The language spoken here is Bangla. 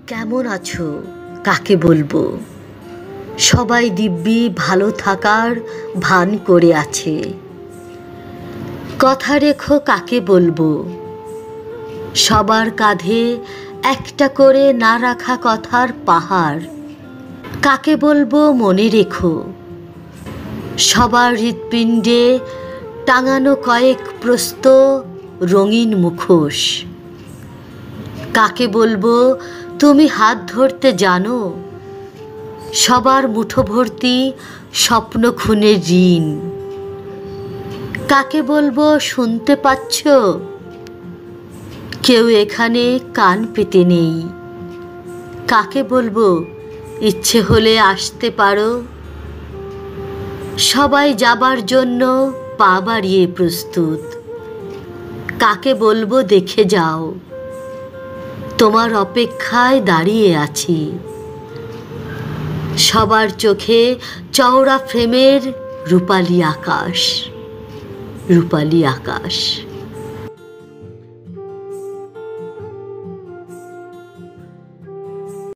কেমন আছো কাকে বলবো? সবাই দিব্যি ভালো থাকার ভান করে আছে। কথা রেখো কাকে বলবো? সবার কাঁধে একটা করে না রাখা কথার পাহাড়। কাকে বলবো মনে রেখো? সবার হৃৎপিণ্ডে টাঙানো কয়েক প্রস্ত রঙিন মুখোশ। কাকে বলবো তুমি হাত ধরতে জানো? সবার মুঠো ভর্তি স্বপ্ন খুনের ঋণ। কাকে বলবো শুনতে পাচ্ছ? কেউ এখানে কান পেতে নেই। কাকে বলবো ইচ্ছে হলে আসতে পারো? সবাই যাবার জন্য পা বাড়িয়ে প্রস্তুত। কাকে বলবো দেখে যাও, তোমার অপেক্ষায় দাঁড়িয়ে আছি। সবার চোখে চওড়া ফ্রেমের রূপালী আকাশ, রূপালী আকাশ।